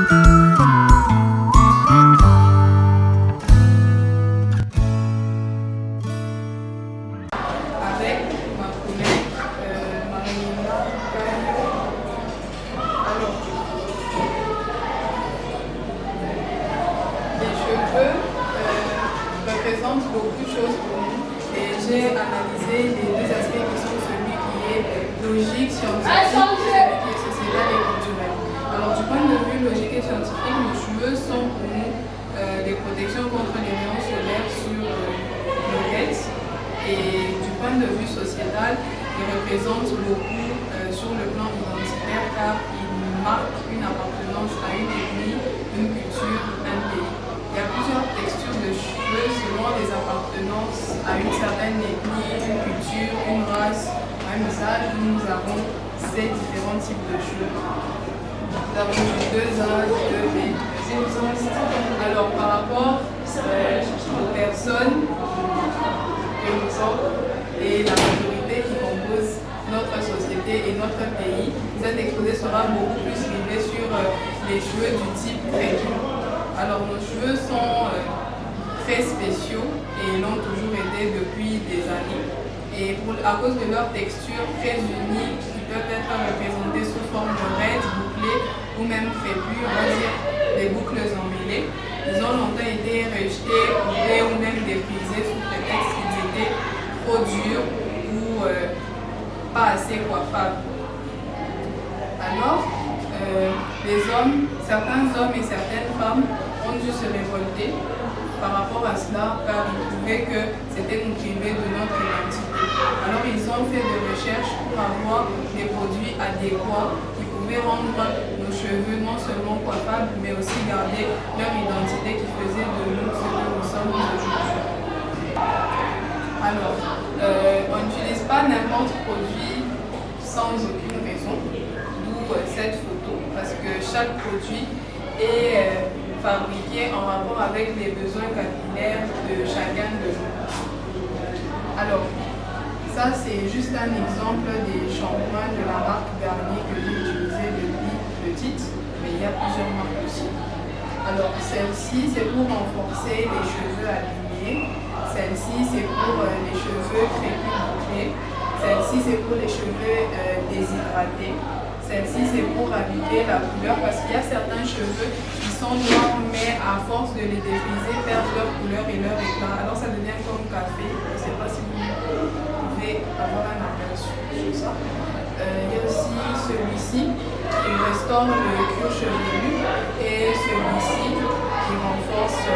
Avec ma collègue Marina Kayo. Alors, les cheveux représentent beaucoup de choses pour nous et j'ai analysé les deux aspects qui sont celui qui est logique, scientifique et celui qui est sociétal et culturel. Alors, du point de vue logique et scientifique, nos cheveux sont pour nous des protections contre les rayons solaires sur nos têtes. Et du point de vue sociétal, il représente beaucoup sur le plan identitaire car il marque une appartenance à une ethnie, une culture, un pays. Il y a plusieurs textures de cheveux selon les appartenances à une certaine ethnie, une culture, une race, un message où nous avons ces différents types de cheveux. Nous avons deux âges, deux pays. Alors par rapport aux personnes que nous sommes et la majorité qui compose notre société et notre pays, cet exposé sera beaucoup plus rivé sur les cheveux du type crédule. Alors nos cheveux sont très spéciaux et l'ont toujours été depuis des années. Et à cause de leur texture très unique, ils peuvent être représentés sous forme de raides, bouclés ou même crépus, on va dire des boucles emmêlées. Ils ont longtemps été rejetés, coupés ou même déprisés sous prétexte qu'ils étaient trop durs ou pas assez coiffables. Alors, certains hommes et certaines femmes ont dû se révolter par rapport à cela car ils trouvaient que c'était nous priver de notre identité. Alors ils ont fait des recherches pour avoir des produits adéquats qui pouvaient rendre nos cheveux non seulement coiffables mais aussi garder leur identité qui faisait de nous ce que nous sommes aujourd'hui. Alors, on n'utilise pas n'importe quel produit sans aucune raison, d'où cette photo, parce que chaque produit est fabriqué en rapport avec les besoins capillaires de chacun de nous. Alors, ça c'est juste un exemple des shampoings de la marque Garnier que j'ai utilisé depuis petite, mais il y a plusieurs marques aussi. Alors, celle-ci c'est pour renforcer les cheveux abîmés, celle-ci c'est pour les cheveux crépus bouclés, celle-ci c'est pour les cheveux déshydratés. Celle-ci c'est pour habiter la couleur parce qu'il y a certains cheveux qui sont noirs mais à force de les défriser perdent leur couleur et leur éclat. Alors ça devient comme café. Je ne sais pas si vous pouvez avoir un aperçu sur ça. Il y a aussi celui-ci qui restaure le cuir chevelu et celui-ci qui renforce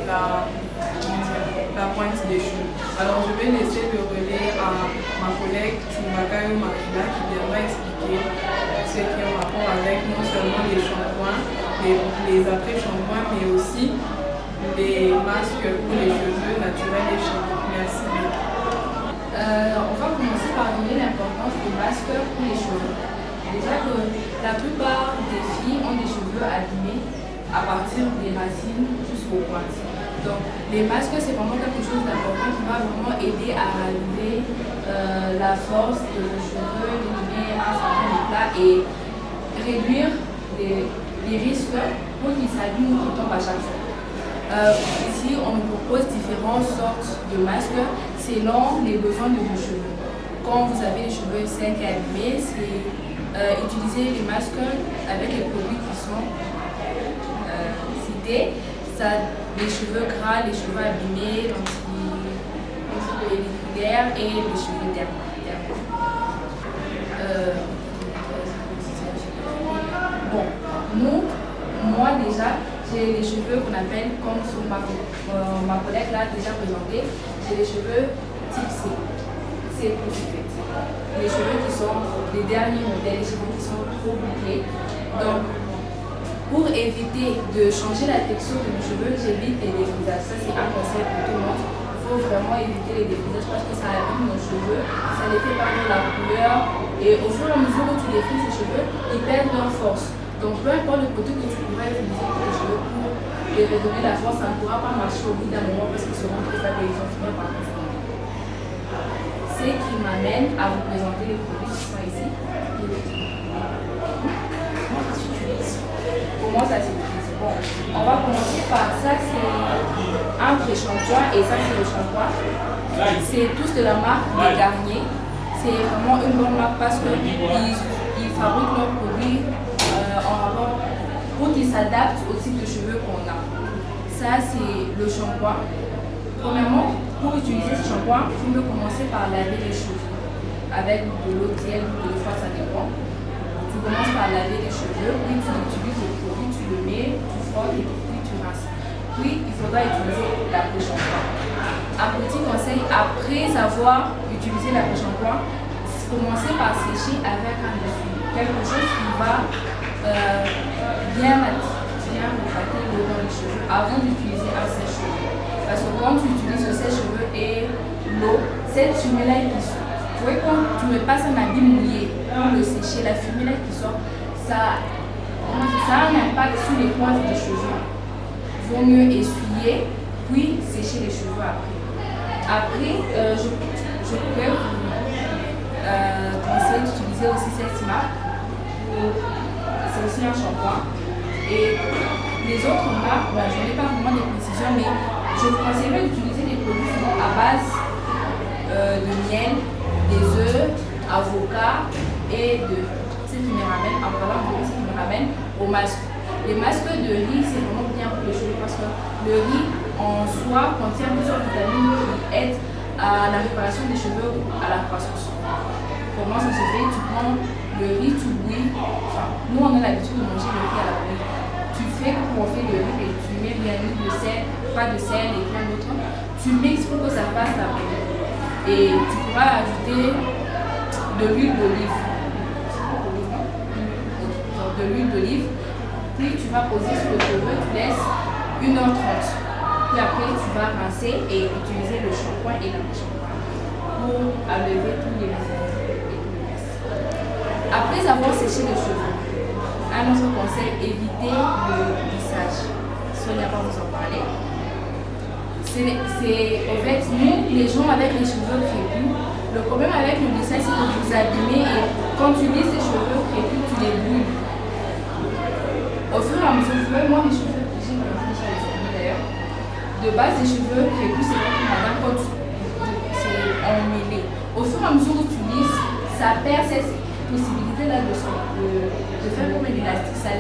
la pointe des cheveux. Alors je vais laisser le relais à ma collègue Timakayo Marina qui viendra expliquer ce qui est en rapport avec non seulement les shampoings, les après-shampoings, mais aussi les masques pour les cheveux naturels et chimiques. Merci beaucoup. On va commencer par donner l'importance des masques pour les cheveux. Déjà que la plupart des filles ont des cheveux abîmés à partir des racines jusqu'aux pointes. Donc les masques c'est vraiment quelque chose d'important qui va vraiment aider à relever la force de vos cheveux, de donner un certain éclat et réduire les risques pour qu'ils s'abîment ou tombent à chaque fois. Ici on nous propose différentes sortes de masques selon les besoins de vos cheveux. Quand vous avez les cheveux secs et abîmés, c'est utiliser les masques avec les produits qui sont cités. Les cheveux gras, les cheveux abîmés, l'anti-pédiculaire et les cheveux thermaux. Bon, moi déjà, j'ai les cheveux qu'on appelle, comme sur ma collègue l'a déjà présenté, j'ai les cheveux type C. C'est plus fait. Les cheveux qui sont les derniers modèles, les cheveux qui sont trop bouclés. Donc, pour éviter de changer la texture de mes cheveux, j'évite les défrisages. Ça, c'est un conseil pour tout le monde. Il faut vraiment éviter les défrisages parce que ça abîme nos cheveux, ça les fait perdre la couleur. Et au fur et à mesure où tu défrises tes cheveux, ils perdent leur force. Donc, peu importe le produit que tu pourrais utiliser pour tes cheveux pour les redonner la force, ça ne pourra pas marcher au bout d'un moment parce qu'ils seront trop faibles et ils vont finir par tomber. Ce qui m'amène à vous présenter les produits qui sont ici. Pour moi, ça marque de shampoing, et ça c'est le shampoing. C'est tous de la marque des Garnier. C'est vraiment une bonne marque parce qu'ils fabriquent leurs produits en rapport pour qu'ils s'adaptent au type de cheveux qu'on a. Ça c'est le shampoing. Premièrement, pour utiliser ce shampoing, vous pouvez commencer par laver les cheveux avec de l'eau tiède ou de l'eau froide, ça dépend. Tu commences par laver les cheveux, puis tu utilises le produit, tu le mets, tu frottes et puis tu rinces. Puis il faudra utiliser l'après-shampoing. Un petit conseil, après avoir utilisé l'après-shampoing, commencez par sécher avec un essuie. Quelque chose qui va bien retracter l'eau dans les cheveux avant d'utiliser un sèche-cheveux. Parce que quand tu utilises le sèche-cheveux et l'eau, cette fumée-là qui sort. Vous voyez, quand tu mets pas un habit mouillé pour le sécher, la fumée-là qui sort, ça a un impact sur les pointes des cheveux. Il vaut mieux essuyer, puis sécher les cheveux après. Après, je pourrais vous conseiller d'utiliser aussi cette marque. C'est aussi un shampoing. Et les autres marques, je n'ai pas vraiment des précisions, mais je vous conseillerais d'utiliser des produits souvent à base de miel, des œufs, avocat et de ce qui me ramène, en parlant de ce qui me ramène au masque. Les masques de riz, c'est vraiment bien pour les cheveux parce que le riz en soi contient plusieurs vitamines qui aident à la réparation des cheveux ou à la croissance. Comment ça se fait? Tu prends le riz, tu bouillis. Enfin, nous on a l'habitude de manger le riz à la bouillie. Tu fais pour faire le riz et tu mets rien de sel, pas de sel et rien d'autre. Tu mixes pour que ça fasse la bouillie. Et tu pourras ajouter de l'huile d'olive. De l'huile d'olive. Puis tu vas poser sur le cheveu, tu laisses 1h30. Puis après tu vas rincer et utiliser le shampoing et l'après-shampoing pour enlever tous les visages et tout le reste. Après avoir séché les cheveux, un autre conseil, évitez le lissage. Sonia va vous en parler. En fait, nous, les gens avec les cheveux crépus, le problème avec le lissage, c'est que vous abîmez et quand tu lisses tes cheveux crépus, tu les brûles. Au fur et à mesure, moi, mes cheveux, j'ai commencé à les abîmer d'ailleurs. De base, les cheveux crépus, c'est pas comme madame, quand c'est emmêlé. Au fur et à mesure où tu lisses, ça perd cette possibilité-là de faire comme un élastique, ça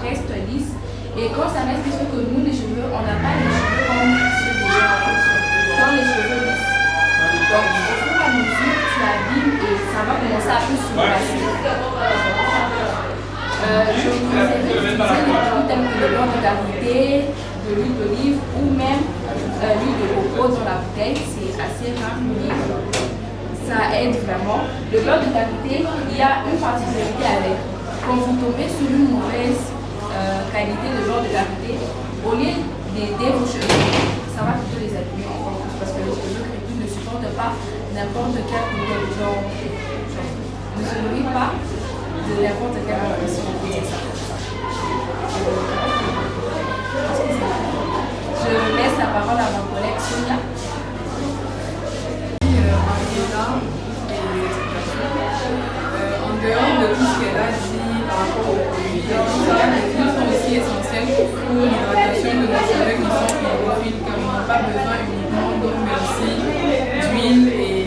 reste lisse. Et quand ça reste lisse, que nous, les cheveux, on n'a pas les cheveux comme ceux des gens quand les cheveux lissent. Donc, au fur et à mesure, tu abîmes et ça va commencer à plus surpasser. Je vous conseille d'utiliser des produits tels que le beurre de karité, de l'huile d'olive ou même l'huile de coco dans la bouteille. C'est assez rare, mais ça aide vraiment. Le beurre de karité, il y a une particularité avec. Quand vous tombez sur une mauvaise qualité de beurre de karité, au lieu d'aider vos cheveux, ça va plutôt les abîmer encore plus parce que les cheveux crépus ne supportent pas n'importe quel couleur. Ne se nourrit pas de n'importe quelle relation. Je laisse la parole à ma collègue Sonia. En dehors de tout ce qu'elle a dit par rapport aux produits, les huiles sont aussi essentielles pour l'hydratation de nos cheveux qui sont hydrophiles, car ils n'ont pas besoin uniquement d'eau, mais aussi d'huile et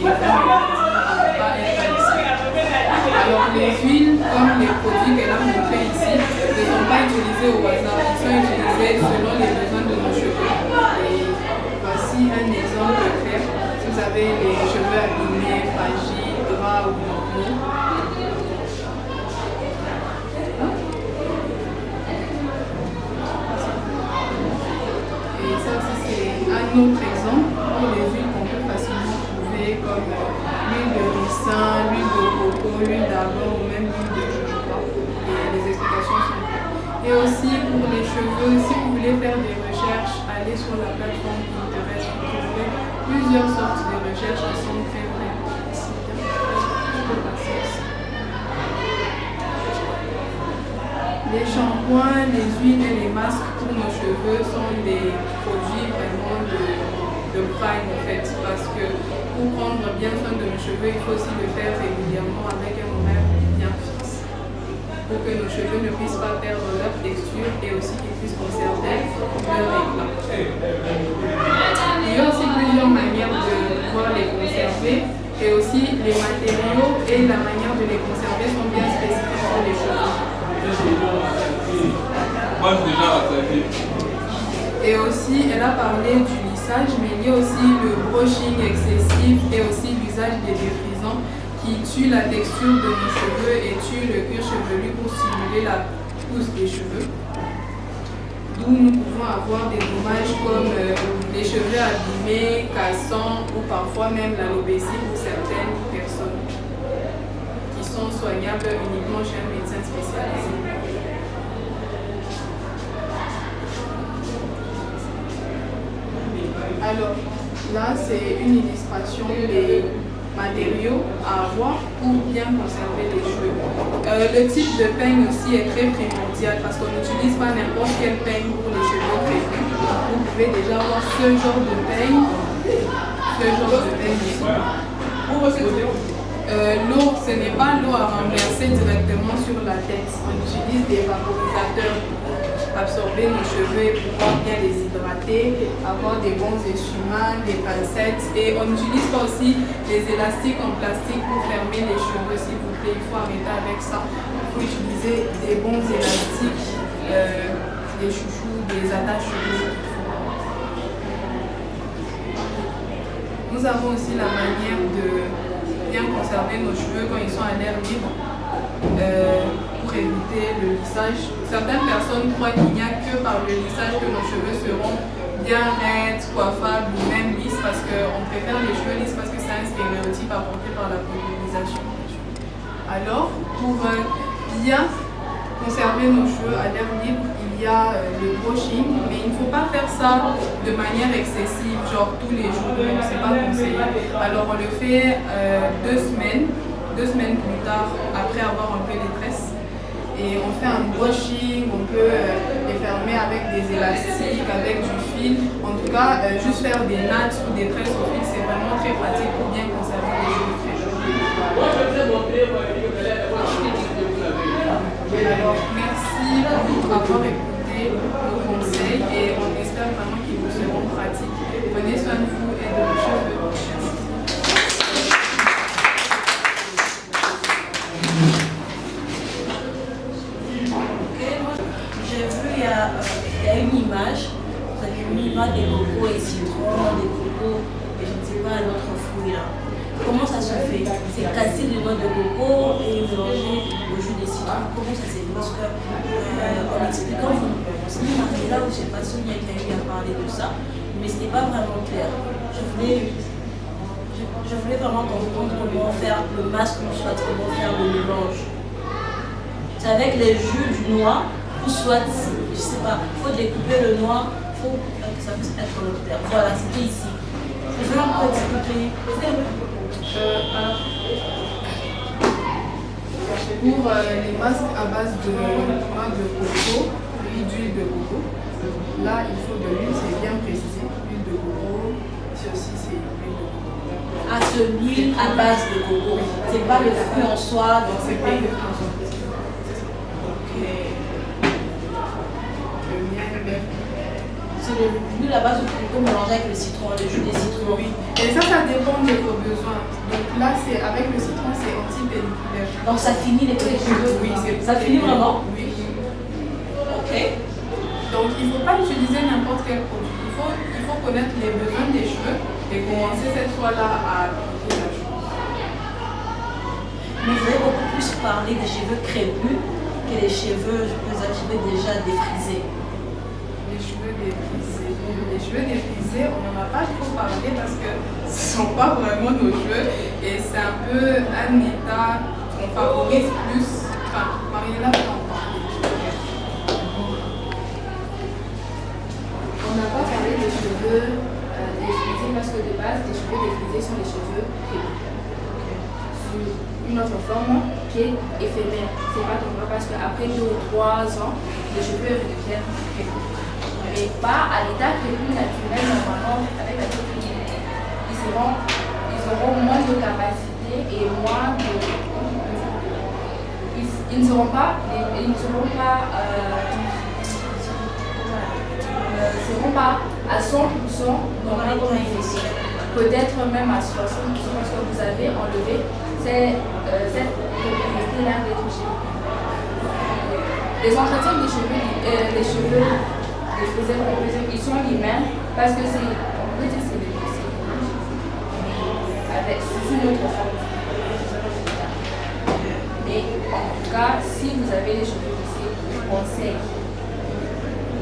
alors les huiles, comme les produits qu'elle a montrés ici, ne sont pas utilisés au hasard, ils sont utilisés selon les besoins de nos cheveux. Et voici un exemple clair. Si vous avez les cheveux abîmés, fragiles, gras ou normaux, et ça aussi c'est un autre exemple pour les huiles qu'on peut facilement trouver comme l'huile de ricin, l'huile de coco, l'huile d'argan ou même l'huile de jojoba. Et les explications sont claires. Et aussi pour les cheveux, si vous voulez faire des recherches, allez sur la plateforme Pinterest, vous trouverez plusieurs sortes de recherches qui sont faites. Les shampoings, les huiles et les masques pour nos cheveux sont des produits vraiment de prime en fait, parce que pour prendre bien soin de nos cheveux, il faut aussi le faire régulièrement avec un horaire bien fixe pour que nos cheveux ne puissent pas perdre leur texture et aussi qu'ils puissent conserver leur éclat. conserver et aussi les matériaux et la manière de les conserver sont bien spécifiques pour les cheveux. Et aussi, elle a parlé du lissage, mais il y a aussi le brushing excessif et aussi l'usage des défrisants qui tuent la texture de nos cheveux et tuent le cuir chevelu pour stimuler la pousse des cheveux. D'où nous pouvons avoir des dommages comme les cheveux abîmés, cassants ou parfois même l'alopécie pour certaines personnes qui sont soignables uniquement chez un médecin spécialisé. Alors, là, c'est une illustration des matériaux à avoir pour bien conserver les cheveux. Le type de peigne aussi est très primordial parce qu'on n'utilise pas n'importe quel peigne pour les cheveux crépus. Vous pouvez déjà avoir ce genre de peigne, ici. L'eau, ce n'est pas l'eau à renverser directement sur la tête. On utilise des vaporisateurs pour absorber nos cheveux et pouvoir bien les hydrater, avoir des bons essuie-mains, des pincettes. Et on n'utilise pas aussi des élastiques en plastique pour fermer les cheveux, s'il vous plaît. Il faut arrêter avec ça. Il faut utiliser des bons élastiques, des chouchous, des attaches-cheveux. Nous avons aussi la manière de bien conserver nos cheveux quand ils sont à l'air libre pour éviter le lissage. Certaines personnes croient qu'il n'y a que par le lissage que nos cheveux seront bien raides, coiffables ou même lisses parce qu'on préfère les cheveux lisses parce que c'est un stéréotype apporté par la colonisation. Alors, pour bien conserver nos cheveux à l'air libre, il y a le brushing, mais il ne faut pas faire ça de manière excessive, genre tous les jours, donc c'est pas conseillé. Alors on le fait 2 semaines plus tard, après avoir enlevé les tresses. Et on fait un brushing, on peut les fermer avec des élastiques, avec du fil. En tout cas, juste faire des nattes ou des tresses au fil, c'est vraiment très pratique pour bien conserver les cheveux très jolis. Alors, merci pour avoir écouté nos conseils et on espère vraiment qu'ils vous seront pratiques. Prenez soin de vous et de vos cheveux. J'ai vu, il y a une image, vous avez mis des cocos et citron, des cocos et je ne sais pas un autre fruit là. Comment ça se fait? C'est casser les noix de coco et mélanger au jus de citron. Comment ça se fait? Parce que en expliquant, c'est une partie là où je n'ai pas Sonia qui a eu à parler de ça, mais ce n'était pas vraiment clair. Je voulais vraiment comprendre comment faire le masque, comment faire le mélange. C'est avec les jus du noix, ou soit, je sais pas, il faut découper le noix, il faut que ça puisse être volontaire. Voilà, c'était ici. Je vais un peu expliquer. Pour les masques à base de noix de coco, puis d'huile de coco, là il faut de l'huile, c'est bien précisé. L'huile de coco, ici aussi c'est l'huile de coco. Ah, c'est l'huile à base de coco. C'est pas le fruit en soi, donc C'est pas le fruit en soi. Ok. Le miel, C'est l'huile à base de coco mélangée avec le citron, le jus des citrons. oui. Et ça dépend de vos besoins. Donc là, c'est avec le citron, c'est anti-pelliculaire. Donc ça finit les petits cheveux. Oui, c'est ça finit vraiment. Oui. Ok. Donc il ne faut pas utiliser n'importe quel produit. Il faut connaître les besoins des cheveux et commencer cette fois-là à appliquer la chose. Mais je voudrais beaucoup plus parler des cheveux crépus que les cheveux, déjà défrisés. Les cheveux défrisés. Les cheveux défrisés, on n'en a pas trop parlé parce que ce ne sont pas vraiment nos cheveux et c'est un peu un état qu'on favorise plus. Enfin, Mariella peut en parler. On n'a pas parlé des cheveux défrisés parce que de base, les cheveux défrisés sont les cheveux sous une autre forme qui est éphémère. C'est pas comme ça parce qu'après 2 ou 3 ans, les cheveux redeviennent crépus. Mais pas à l'état crépus naturel, normalement, avec la technique. Ils auront moins de capacité et moins de. Ils ne seront pas à 100% normalement comme peut-être même à 60% parce que vous avez enlevé cette propriété-là d'être chez vous. Les entretiens des cheveux, des frisés, ils sont les mêmes parce que c'est, on peut dire c'est des dossiers avec sous une autre forme. Mais en tout cas, si vous avez les cheveux lissés, je vous conseille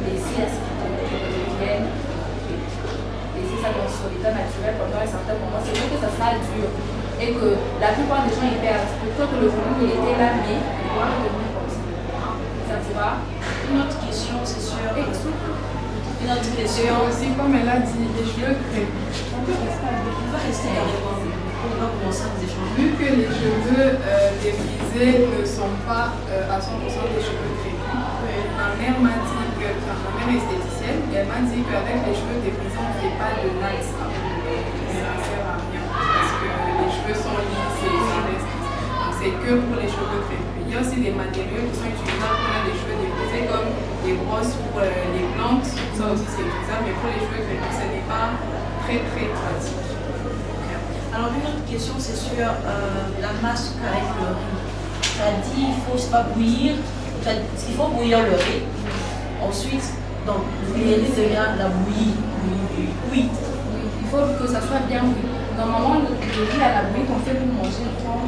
laisser à ce qu'ils deviennent, laisser ça sur l'état naturel pendant un certain moment. C'est vrai que ça sera dur et que la plupart des gens y perdent. Peut-être que le volume il était là, mais il doit redevenir comme ça. Ça te va? Une autre question, c'est sûr. Une autre Et question. aussi, comme elle a dit, les cheveux crépus. On peut rester avec. On va rester carrément. On va commencer à vous échanger. Vu que les cheveux défrisés ne sont pas à 100% des cheveux crépus, ma mère m'a dit que, enfin, ma mère est esthéticienne, et elle m'a dit qu'avec les cheveux défrisés, on ne fait pas de nice après. Ça ne sert à rien parce que les cheveux sont lisses et ça reste. Donc c'est que pour les cheveux crépus. Il y a aussi des matériaux qui sont utilisables pour les cheveux défrisés comme les brosses pour les plantes, ça aussi c'est utilisable, mais pour les cheveux crépus, ce n'est pas très très pratique. Alors, une autre question, c'est sur la masque avec le riz. Tu as dit il faut pas bouillir, il faut bouillir le riz. Ensuite, donc, le riz devient la bouillie. Oui. Il faut que ça soit bien bouilli. Normalement, le riz à la bouillie qu'on fait pour manger 1h30,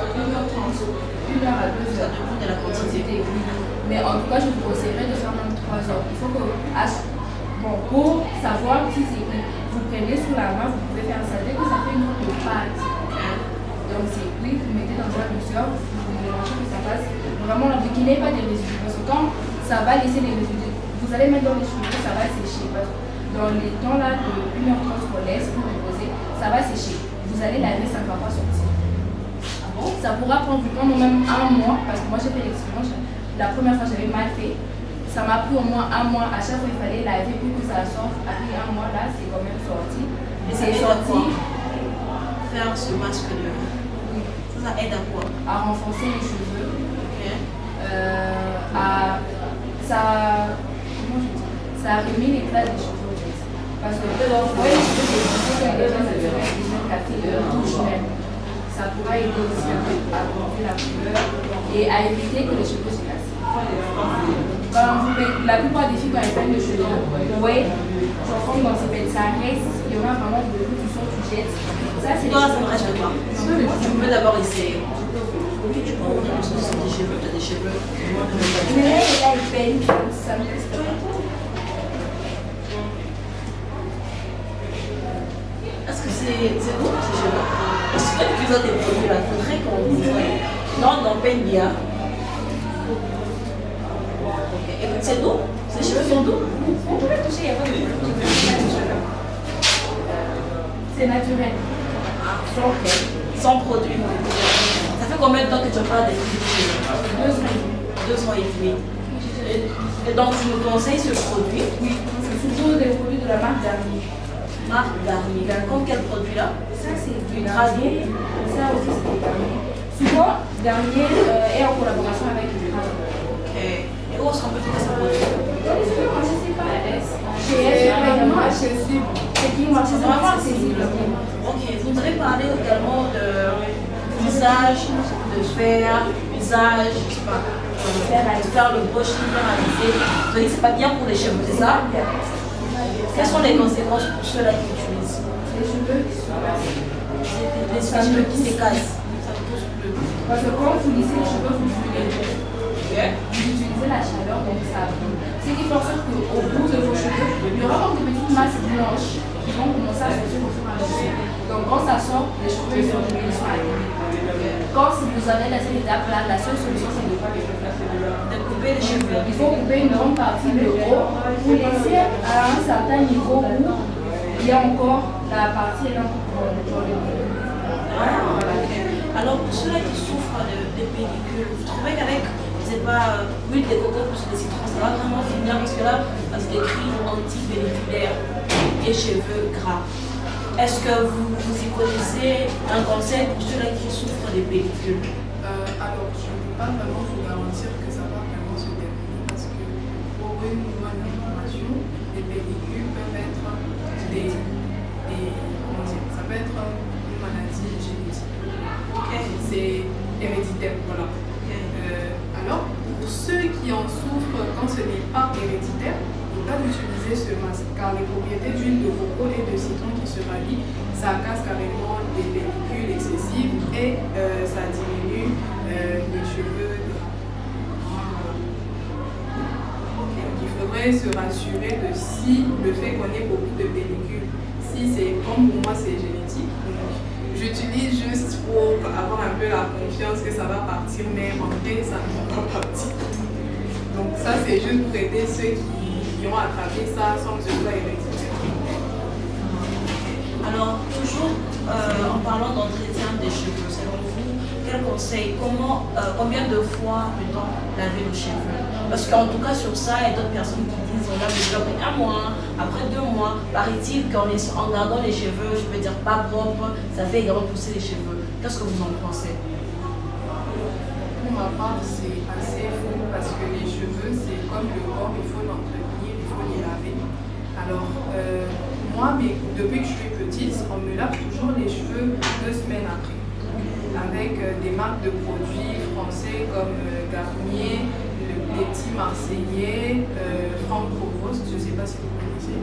1h à 2h. Ça dépend de la quantité. Oui. Mais en tout cas, je vous conseillerais de faire même 3 heures. Il faut que, bon, pour savoir si c'est cuit, vous prenez sous la main, vous pouvez faire ça. Dès que ça fait une autre pâte, donc c'est cuit, vous mettez dans un mixeur, vous mélangez que ça passe. Vraiment, qu'il n'y ait pas de résidus. Parce que quand ça va laisser les résidus, vous allez mettre dans les cheveux, ça va sécher. Parce que dans les temps là de 1h30 qu'on laisse pour reposer, ça va sécher. Vous allez laver, ça ne va pas sortir. Ça pourra prendre même 1 mois, parce que moi j'ai fait l'expérience. La première fois j'avais mal fait. Ça m'a pris au moins 1 mois. À chaque fois il fallait laver pour que ça sorte. Après 1 mois là, c'est quand même sorti. Et c'est sorti. Faire ce masque de riz. Oui. Ça aide à quoi? À renforcer les cheveux. Okay. Ça remet l'éclat des cheveux. Parce que vous voyez les cheveux des déjà naturels, déjà café, rouge même. Ça pourra aider aussi à augmenter la couleur et à éviter que les cheveux se cassent. La plupart des filles, quand elles prennent le cheveu, ouais, comme dans ces bêtes, ça reste, il y aura vraiment beaucoup qui sont, tu jettes. Ça, c'est toi, ça ne reste pas. Tu peux d'abord essayer. Oui, tu peux revenir parce que c'est des cheveux, tu as des cheveux. Mais là, il peine, ça me reste pas. Est-ce que c'est bon ces cheveux? Est-ce que tu utilises des produits là? Il faudrait qu'on dise. Non, dans Peña. Et c'est doux? Ces cheveux sont doux? On peut toucher, il n'y a pas de problème. C'est naturel. Sans produit. Ça fait combien de temps que tu parles des produits? 2 ans et demi. Et donc tu nous conseilles ce produit? Oui, c'est toujours des produits de la marque Garnier. Marque Garnier. Comme quel produit là? Ça c'est du Garnier. Ça aussi c'est du Garnier. Souvent, Garnier est en collaboration avec du Garnier. Ok. Et où est-ce qu'on peut trouver ce produit? Je sais pas. Chez C'est S, vraiment accessible. c'est qui moi, c'est vraiment accessible. Ok, vous voudrez parler également de l'usage de faire, usage, je sais pas, faire le brushing, faire alisé. Vous voyez que c'est pas bien pour les cheveux, c'est ça? Quelles sont les conséquences pour ceux-là qui utilisent? Les cheveux qui se cassent. Les cheveux qui se cassent. Ça ne pousse plus. Parce que quand vous lissez les cheveux, vous brûlez. Ok. Vous utilisez la chaleur, donc ça brûle. Ce qui fait en sorte qu'au bout de vos cheveux, il y aura comme des petites masses blanches qui vont commencer à sortir au fur et à mesure. Donc quand ça sort, les cheveux ils sont abîmés. Quand vous avez la seule étape là, la seule solution c'est de couper les cheveux. De couper les cheveux. Il faut couper une grande partie de haut pour laisser à un certain niveau où il y a encore la partie là dans le milieu. Alors pour ceux-là qui souffrent de pellicule, vous trouvez qu'avec, je sais pas, huile de coco plus de citron, ça va vraiment finir parce que là, c'est écrit anti-pelliculaire et cheveux gras. Est-ce que vous y connaissez un conseil pour ceux-là qui souffrent des pellicules? Alors, je ne peux pas vraiment vous garantir que ça va vraiment se terminer parce que pour une bonne information, les pellicules peuvent être comment dire, ça quand ce n'est pas héréditaire, il ne faut pas utiliser ce masque car les propriétés d'huile de coco et de citron qui se rallient, ça casse carrément les pellicules excessives et ça diminue les cheveux gras. Il faudrait se rassurer de si le fait qu'on ait beaucoup de pellicules, si c'est comme pour moi c'est génétique, donc j'utilise juste pour avoir un peu la confiance que ça va partir, mais en vrai ça ne va pas partir. Donc ça c'est juste pour aider ceux qui ont attrapé ça sans que ce soit héréditaire. Alors, toujours en parlant d'entretien des cheveux, selon vous, quel conseil, combien de fois peut-on laver nos cheveux? Parce qu'en tout cas, sur ça, il y a d'autres personnes qui disent on lave les cheveux après 1 mois, après 2 mois. Paraît-il qu'en gardant les cheveux, je peux dire pas propres, ça fait également pousser les cheveux. Qu'est-ce que vous en pensez? Pour ma part, c'est assez fou parce que les cheveux, c'est comme le corps, il faut l'entretenir, il faut les laver. Alors, moi, depuis que je suis petite, on me lave toujours les cheveux 2 semaines après. Avec des marques de produits français comme Garnier, les petits Marseillais, Franck Provost, je ne sais pas si vous connaissez.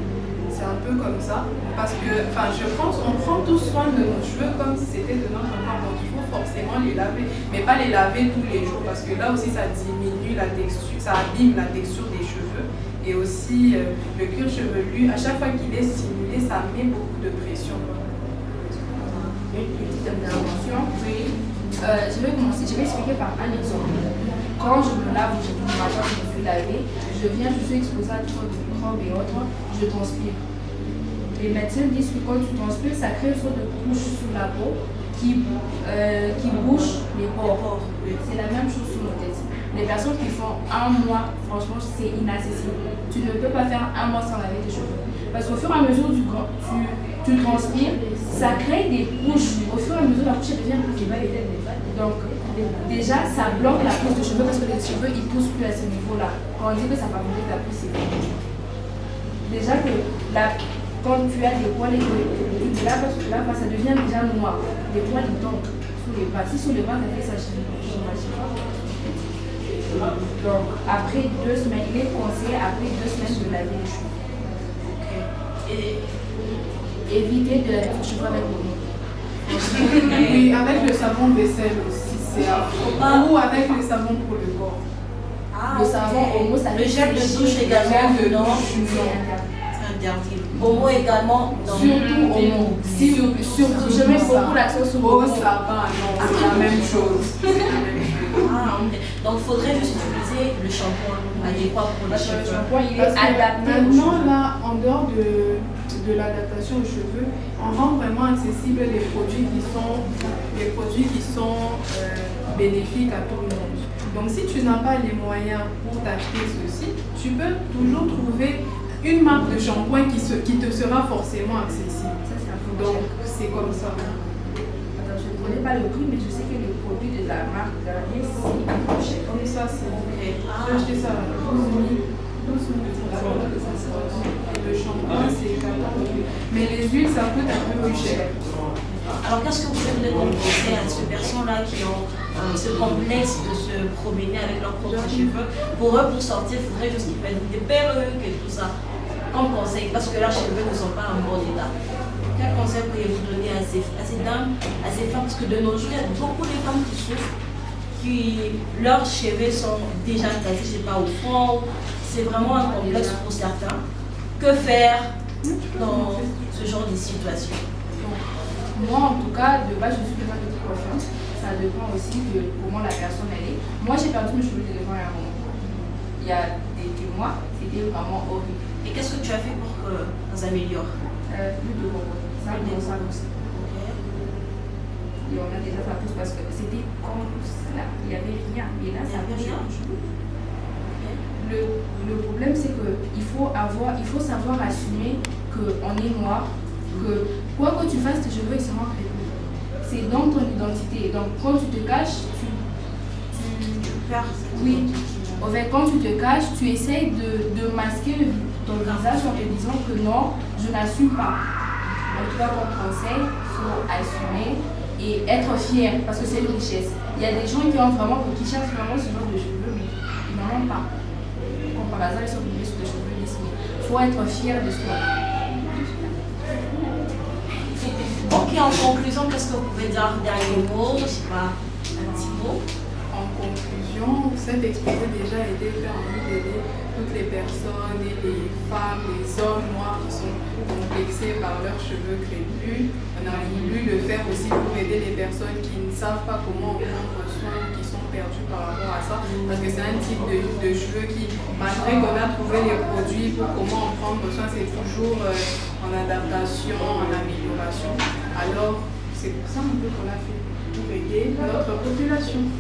C'est un peu comme ça. Parce que, je pense, on prend tout soin de nos cheveux comme si c'était de notre corps. Donc il faut forcément les laver. Mais pas les laver tous les jours parce que là aussi ça diminue la texture, ça abîme la texture des cheveux. Et aussi le cuir chevelu, à chaque fois qu'il est stimulé, ça met beaucoup de pression. Une petite intervention. Oui. Je vais expliquer par un exemple. Quand je me lave, je me suis lavé, je suis exposée à trop de microbes et autres, je transpire. Les médecins disent que quand tu transpires, ça crée une sorte de couche sous la peau qui bouche les pores. C'est la même chose sur nos têtes. Les personnes qui font 1 mois, franchement, c'est inaccessible. Tu ne peux pas faire 1 mois sans laver tes cheveux. Parce qu'au fur et à mesure tu transpires, ça crée des couches. Au fur et à mesure, la couche devient plus élevée. Donc, déjà, ça bloque la pousse de cheveux parce que les cheveux, ils ne poussent plus à ce niveau-là. Quand on dit que ça favorise la pousse, c'est déjà que quand tu as des poils et que tu te laves, ça devient déjà noir. Les poils, ils tombent sous les bras. Si sous les bras, ça fait ça chez nous. Donc, après 2 semaines, il est conseillé après 2 semaines de laver les cheveux. Et éviter de laver les cheveux avec l'eau. Oui, avec le savon vaisselle aussi, c'est affreux. Ou avec le savon pour le corps. Le savon Omo, ça le gel de douche également, Le gel de non? douche, non. C'est interdit. Omo également, non. Surtout Omo. Surtout, je mets beaucoup l'accent sur Oh, Omo. ça va, non, c'est la même chose. C'est la même chose. Donc, il faudrait juste utiliser le shampoing adéquat pour les Parce que le cheveux. shampoing, il est Parce que adapté aux maintenant, cheveux. là, en dehors de l'adaptation aux cheveux, on rend vraiment accessible les produits qui sont bénéfiques à tout le monde. Donc si tu n'as pas les moyens pour t'acheter ceci, tu peux toujours trouver une marque de shampoing qui te sera forcément accessible. Ça, c'est un peu Donc cher. c'est comme ça. Attends, je ne connais pas le prix, mais je sais que les produits de la marque Garnier, c'est un peu cher. Comme ça, c'est ok. J'ai Ah. acheté ça à 12 000. 12 000. Le shampoing, c'est 14 000. Mais les huiles, ça coûte un peu plus cher. Alors, qu'est-ce que vous avez comme conseil à ces personnes-là qui ont ce complexe de se promener avec leurs propres cheveux? Pour eux, pour sortir, il faudrait juste qu'ils mettent des perruques et tout ça. Comme conseil, parce que leurs cheveux ne sont pas en bon état. Quel conseil pourriez-vous donner à ces dames, à ces femmes? Parce que de nos jours, il y a beaucoup de femmes qui souffrent, leurs cheveux sont déjà cassés, je ne sais pas, au front. C'est vraiment un complexe pour certains. Que faire dans ce genre de situation? Moi, en tout cas, de base, je suis quelqu'un de toute confiance. Ça dépend aussi de comment la personne elle est. Moi, j'ai perdu mes cheveux de devant à un moment. Il y a des mois, c'était vraiment horrible. Et qu'est-ce que tu as fait pour que ça s'améliore? Plus de bonbons. Ça pousse. Et on a déjà ça pousse parce que c'était comme là. Il n'y avait rien. Et là, ça pousse. Le problème, c'est qu'il faut savoir assumer qu'on est noir, que quoi que tu fasses, tes cheveux ils seront crépus. C'est dans ton identité. Donc quand tu te caches, tu perds. Oui. En fait, quand tu te caches, tu essayes de masquer ton visage en te disant que non, je n'assume pas. En tout cas, comme conseil, il faut assumer et être fier parce que c'est une richesse. Il y a des gens qui cherchent vraiment ce genre de cheveux, mais ils n'en ont pas. bazar, ils sont obligés sur des cheveux lisses. Il faut être fier de ce qu'on a. Ok, en conclusion, qu'est-ce que vous pouvez dire dernier mot? Je sais pas, un petit mot. En conclusion, cet exposé déjà a été fait en vue d'aider toutes les personnes et les femmes, les hommes noirs qui sont complexés par leurs cheveux crépus. On a voulu le faire aussi pour aider les personnes qui ne savent pas comment prendre soin, qui sont perdues par rapport à ça. Parce que c'est un type de cheveux qui, malgré qu'on a trouvé les produits pour comment en prendre soin, c'est toujours en adaptation, en amélioration. Alors, c'est pour ça un peu qu'on a fait, pour aider notre population.